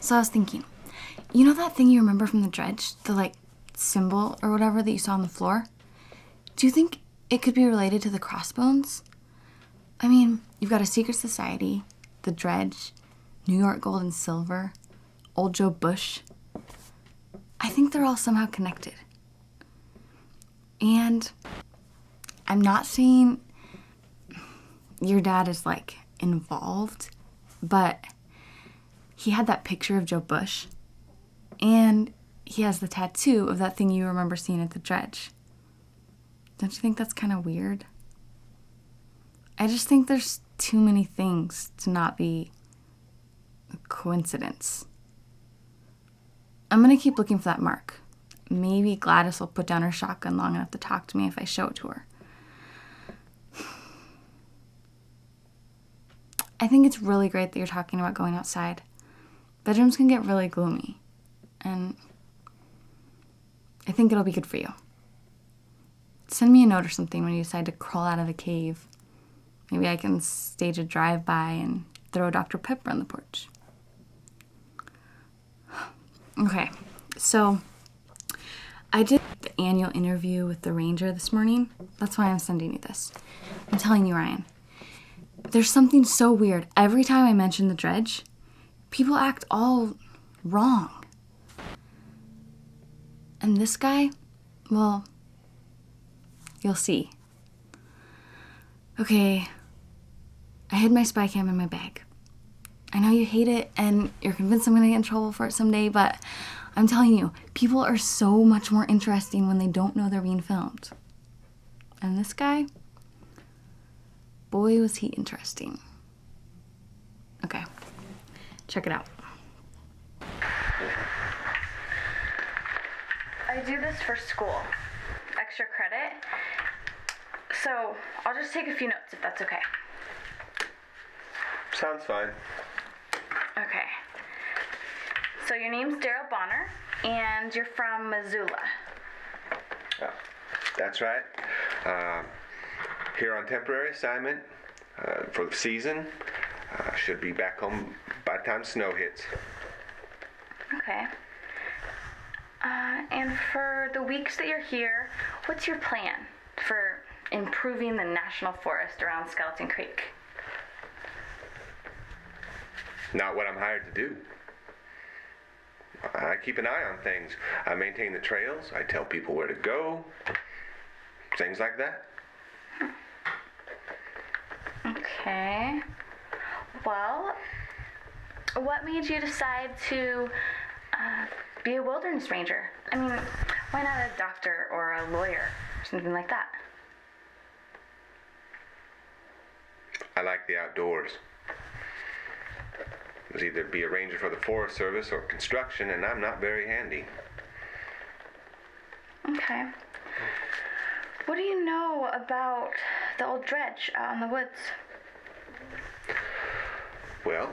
So I was thinking, you know that thing you remember from the dredge? The, like, symbol or whatever that you saw on the floor? Do you think it could be related to the crossbones? I mean, you've got a secret society, the dredge, New York Gold and Silver, Old Joe Bush. I think they're all somehow connected. And I'm not saying your dad is, like, involved, but he had that picture of Joe Bush, and he has the tattoo of that thing you remember seeing at the dredge. Don't you think that's kind of weird? I just think there's too many things to not be a coincidence. I'm gonna keep looking for that mark. Maybe Gladys will put down her shotgun long enough to talk to me if I show it to her. I think it's really great that you're talking about going outside. Bedrooms can get really gloomy, and I think it'll be good for you. Send me a note or something when you decide to crawl out of the cave. Maybe I can stage a drive-by and throw Dr. Pepper on the porch. Okay, so I did the annual interview with the ranger this morning. That's why I'm sending you this. I'm telling you, Ryan, there's something so weird. Every time I mention the dredge, people act all wrong. And this guy, well, you'll see. Okay, I hid my spy cam in my bag. I know you hate it and you're convinced I'm gonna get in trouble for it someday, but I'm telling you, people are so much more interesting when they don't know they're being filmed. And this guy, boy, was he interesting. Okay, check it out. I do this for school, extra credit, so I'll just take a few notes if that's okay. Sounds fine. Okay. So your name's Daryl Bonner, and you're from Missoula. Oh, that's right. Here on temporary assignment for the season. Should be back home by the time snow hits. Okay. And for the weeks that you're here, what's your plan for improving the national forest around Skeleton Creek? Not what I'm hired to do. I keep an eye on things. I maintain the trails. I tell people where to go. Things like that. Okay. Well, what made you decide to be a wilderness ranger? I mean, why not a doctor or a lawyer or something like that? I like the outdoors. It was either be a ranger for the Forest Service or construction, and I'm not very handy. Okay. What do you know about the old dredge out in the woods? Well,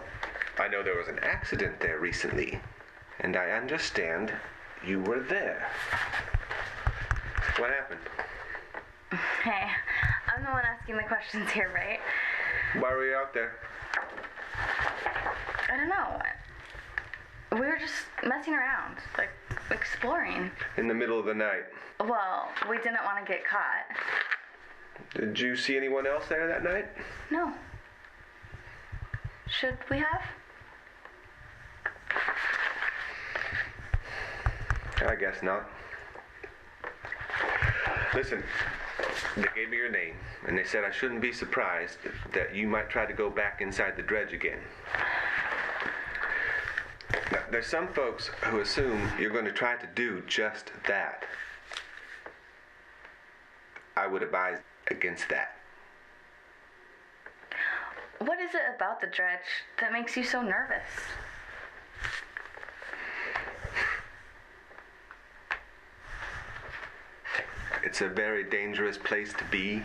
I know there was an accident there recently, and I understand you were there. What happened? Hey, I'm the one asking the questions here, right? Why were you out there? I don't know. We were just messing around, like exploring. In the middle of the night. Well, we didn't want to get caught. Did you see anyone else there that night? No. Should we have? I guess not. Listen, they gave me your name, and they said I shouldn't be surprised that you might try to go back inside the dredge again. Now, there's some folks who assume you're going to try to do just that. I would advise against that. What is it about the dredge that makes you so nervous? It's a very dangerous place to be,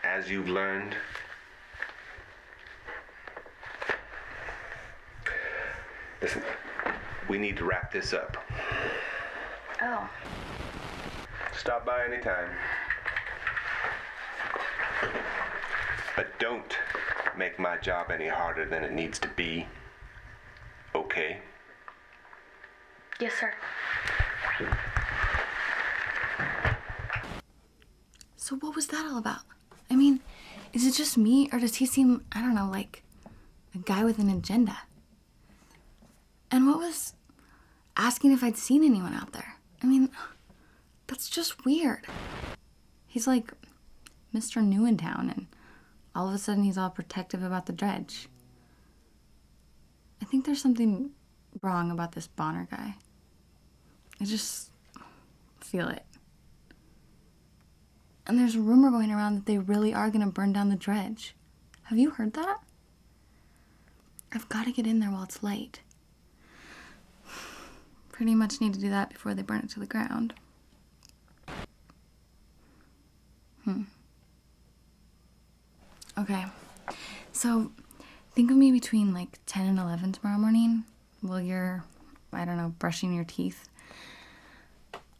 as you've learned. Listen, we need to wrap this up. Oh. Stop by anytime. But don't make my job any harder than it needs to be. Okay? okay? Yes, sir. So what was that all about? I mean, is it just me, or does he seem, I don't know, like a guy with an agenda? And what was asking if I'd seen anyone out there? I mean, that's just weird. He's like Mr. New in town, and all of a sudden he's all protective about the dredge. I think there's something wrong about this Bonner guy. I just feel it. And there's a rumor going around that they really are gonna burn down the dredge. Have you heard that? I've got to get in there while it's light. Pretty much need to do that before they burn it to the ground. Okay. So, think of me between like 10 and 11 tomorrow morning while you're, I don't know, brushing your teeth.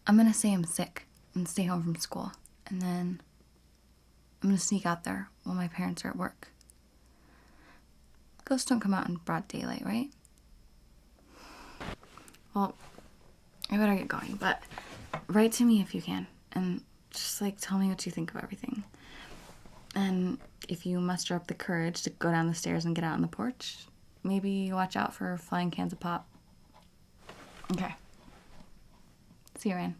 I'm gonna say I'm sick and stay home from school. And then I'm gonna sneak out there while my parents are at work. Ghosts don't come out in broad daylight, right? Well, I better get going, but write to me if you can. And just like tell me what you think of everything. And if you muster up the courage to go down the stairs and get out on the porch, maybe watch out for flying cans of pop. Okay. See you, Ryan.